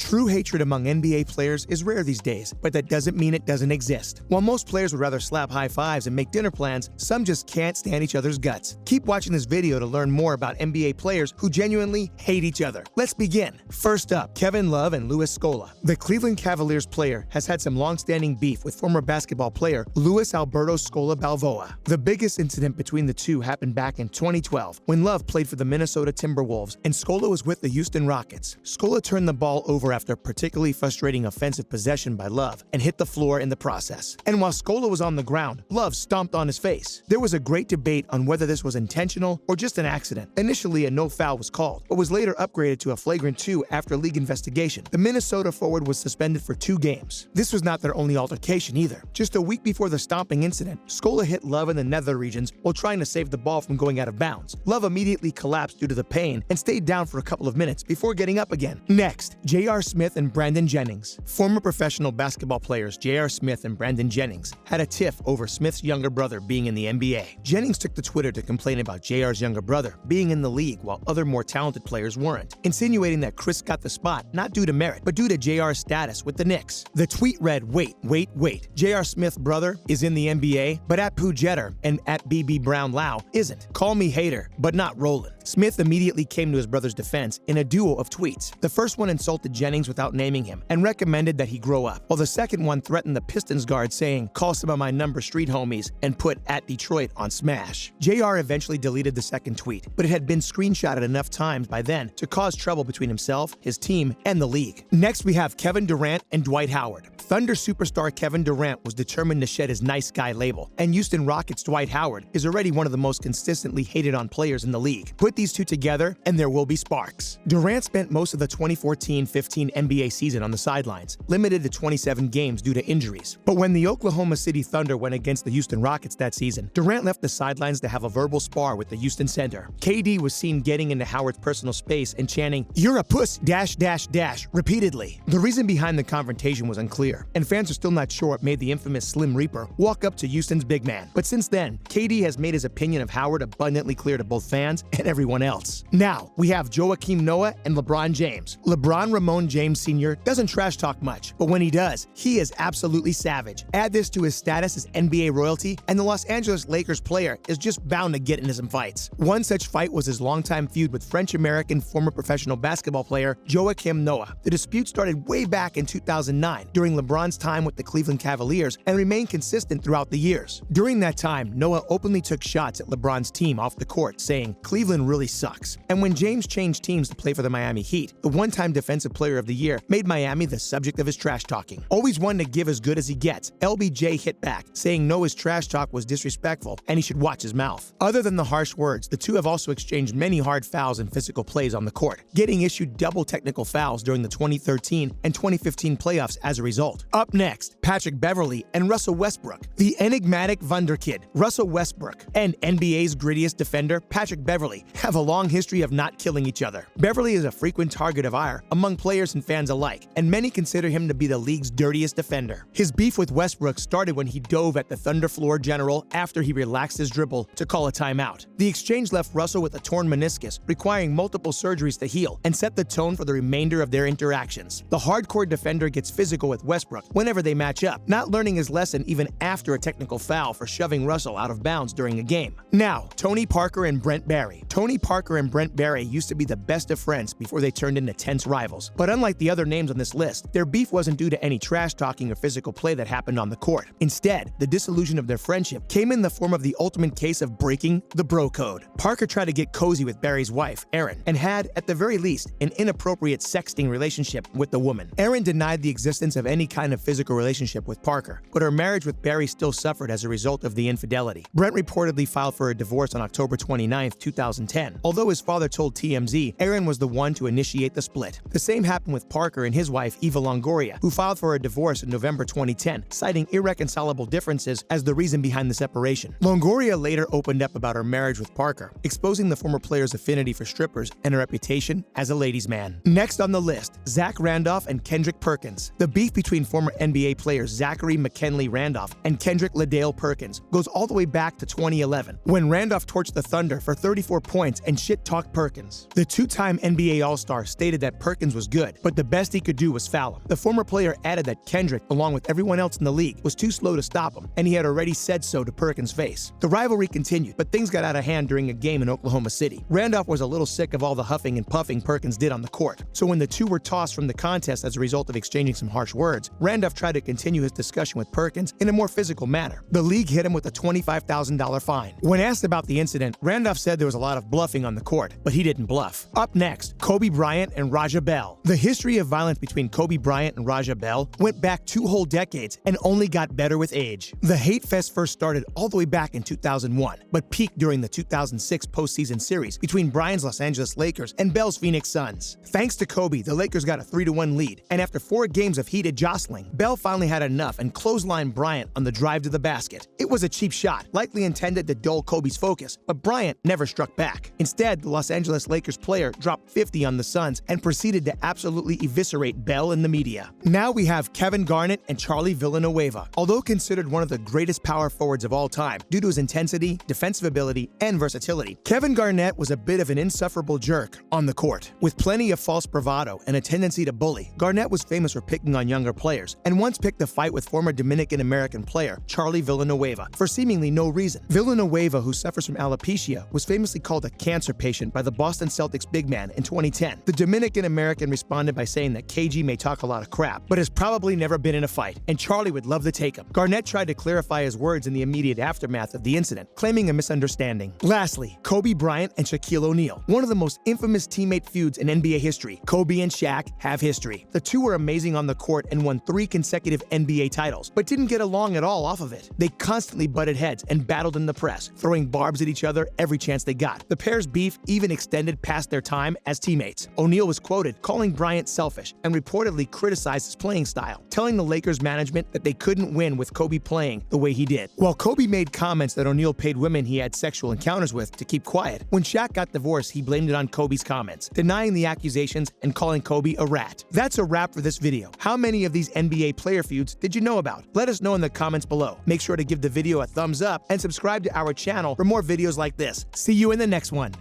True hatred among NBA players is rare these days, but that doesn't mean it doesn't exist. While most players would rather slap high fives and make dinner plans, some just can't stand each other's guts. Keep watching this video to learn more about NBA players who genuinely hate each other. Let's begin. First up, Kevin Love and Louis Scola. The Cleveland Cavaliers player has had some long-standing beef with former basketball player Louis Alberto Scola Balboa. The biggest incident between the two happened back in 2012 when Love played for the Minnesota Timberwolves and Scola was with the Houston Rockets. Scola turned the ball over after a particularly frustrating offensive possession by Love and hit the floor in the process. And while Scola was on the ground, Love stomped on his face. There was a great debate on whether this was intentional or just an accident. Initially, a no foul was called, but was later upgraded to a flagrant 2 after league investigation. The Minnesota forward was suspended for 2 games. This was not their only altercation either. Just a week before the stomping incident, Scola hit Love in the nether regions while trying to save the ball from going out of bounds. Love immediately collapsed due to the pain and stayed down for a couple of minutes before getting up again. Next, J.R. Smith and Brandon Jennings. Former professional basketball players J.R. Smith and Brandon Jennings had a tiff over Smith's younger brother being in the NBA. Jennings took to Twitter to complain about J.R.'s younger brother being in the league while other more talented players weren't, insinuating that Chris got the spot not due to merit, but due to J.R.'s status with the Knicks. The tweet read, wait, J.R. Smith's brother is in the NBA, but at Pooh Jeter and at BB Brown Lau isn't. Call me hater, but not Roland. Smith immediately came to his brother's defense in a duo of tweets. The first one insulted Jennings without naming him and recommended that he grow up, while the second one threatened the Pistons guard saying, call some of my number street homies and put at Detroit on Smash. JR eventually deleted the second tweet, but it had been screenshotted enough times by then to cause trouble between himself, his team, and the league. Next, we have Kevin Durant and Dwight Howard. Thunder superstar Kevin Durant was determined to shed his nice guy label, and Houston Rockets' Dwight Howard is already one of the most consistently hated on players in the league. Put these two together, and there will be sparks. Durant spent most of the 2014-15 NBA season on the sidelines, limited to 27 games due to injuries. But when the Oklahoma City Thunder went against the Houston Rockets that season, Durant left the sidelines to have a verbal spar with the Houston center. KD was seen getting into Howard's personal space and chanting, "You're a puss, .. repeatedly. The reason behind the confrontation was unclear, and fans are still not sure what made the infamous Slim Reaper walk up to Houston's big man. But since then, KD has made his opinion of Howard abundantly clear to both fans and everyone else. Now, we have Joakim Noah and LeBron James. LeBron Ramon James Sr. doesn't trash talk much, but when he does, he is absolutely savage. Add this to his status as NBA royalty, and the Los Angeles Lakers player is just bound to get into some fights. One such fight was his longtime feud with French-American former professional basketball player Joakim Noah. The dispute started way back in 2009 during LeBron's time with the Cleveland Cavaliers and remained consistent throughout the years. During that time, Noah openly took shots at LeBron's team off the court, saying, "Cleveland really sucks." And when James changed teams to play for the Miami Heat, the one-time Defensive Player of the Year made Miami the subject of his trash talking. Always one to give as good as he gets, LBJ hit back, saying Noah's trash talk was disrespectful and he should watch his mouth. Other than the harsh words, the two have also exchanged many hard fouls and physical plays on the court, getting issued double technical fouls during the 2013 and 2015 playoffs as a result. Up next, Patrick Beverley and Russell Westbrook. The enigmatic wunderkid, Russell Westbrook, and NBA's grittiest defender, Patrick Beverley, have a long history of not killing each other. Beverley is a frequent target of ire among players and fans alike, and many consider him to be the league's dirtiest defender. His beef with Westbrook started when he dove at the Thunder floor general after he relaxed his dribble to call a timeout. The exchange left Russell with a torn meniscus, requiring multiple surgeries to heal, and set the tone for the remainder of their interactions. The hardcore defender gets physical with Westbrook whenever they match up, not learning his lesson even after a technical foul for shoving Russell out of bounds during a game. Now, Tony Parker and Brent Barry. Tony Parker and Brent Barry used to be the best of friends before they turned into tense rivals. But unlike the other names on this list, their beef wasn't due to any trash talking or physical play that happened on the court. Instead, the dissolution of their friendship came in the form of the ultimate case of breaking the bro code. Parker tried to get cozy with Barry's wife, Erin, and had, at the very least, an inappropriate sexting relationship with the woman. Erin denied the existence of any kind of physical relationship with Parker, but her marriage with Barry still suffered as a result of the infidelity. Brent reportedly filed for a divorce on October 29, 2010. Although his father told TMZ, Erin was the one to initiate the split. The same happened with Parker and his wife, Eva Longoria, who filed for a divorce in November 2010, citing irreconcilable differences as the reason behind the separation. Longoria later opened up about her marriage with Parker, exposing the former player's affinity for strippers and her reputation as a ladies' man. Next on the list, Zach Randolph and Kendrick Perkins. The beef between between former NBA players Zachary McKinley Randolph and Kendrick Ladale Perkins goes all the way back to 2011, when Randolph torched the Thunder for 34 points and shit-talked Perkins. The two-time NBA All-Star stated that Perkins was good, but the best he could do was foul him. The former player added that Kendrick, along with everyone else in the league, was too slow to stop him, and he had already said so to Perkins' face. The rivalry continued, but things got out of hand during a game in Oklahoma City. Randolph was a little sick of all the huffing and puffing Perkins did on the court, so when the two were tossed from the contest as a result of exchanging some harsh words, Randolph tried to continue his discussion with Perkins in a more physical manner. The league hit him with a $25,000 fine. When asked about the incident, Randolph said there was a lot of bluffing on the court, but he didn't bluff. Up next, Kobe Bryant and Raja Bell. The history of violence between Kobe Bryant and Raja Bell went back 2 whole decades and only got better with age. The hate fest first started all the way back in 2001, but peaked during the 2006 postseason series between Bryant's Los Angeles Lakers and Bell's Phoenix Suns. Thanks to Kobe, the Lakers got a 3-1 lead, and after 4 games of heated jostling, Bell finally had enough and clotheslined Bryant on the drive to the basket. It was a cheap shot, likely intended to dull Kobe's focus, but Bryant never struck back. Instead, the Los Angeles Lakers player dropped 50 on the Suns and proceeded to absolutely eviscerate Bell in the media. Now we have Kevin Garnett and Charlie Villanueva. Although considered one of the greatest power forwards of all time due to his intensity, defensive ability, and versatility, Kevin Garnett was a bit of an insufferable jerk on the court. With plenty of false bravado and a tendency to bully, Garnett was famous for picking on younger players, and once picked a fight with former Dominican-American player Charlie Villanueva for seemingly no reason. Villanueva, who suffers from alopecia, was famously called a cancer patient by the Boston Celtics big man in 2010. The Dominican-American responded by saying that KG may talk a lot of crap, but has probably never been in a fight, and Charlie would love to take him. Garnett tried to clarify his words in the immediate aftermath of the incident, claiming a misunderstanding. Lastly, Kobe Bryant and Shaquille O'Neal. One of the most infamous teammate feuds in NBA history, Kobe and Shaq have history. The two were amazing on the court and won 3 consecutive NBA titles, but didn't get along at all off of it. They constantly butted heads and battled in the press, throwing barbs at each other every chance they got. The pair's beef even extended past their time as teammates. O'Neal was quoted calling Bryant selfish and reportedly criticized his playing style, telling the Lakers management that they couldn't win with Kobe playing the way he did. While Kobe made comments that O'Neal paid women he had sexual encounters with to keep quiet, when Shaq got divorced, he blamed it on Kobe's comments, denying the accusations and calling Kobe a rat. That's a wrap for this video. How many of these NBA player feuds did you know about? Let us know in the comments below. Make sure to give the video a thumbs up and subscribe to our channel for more videos like this. See you in the next one.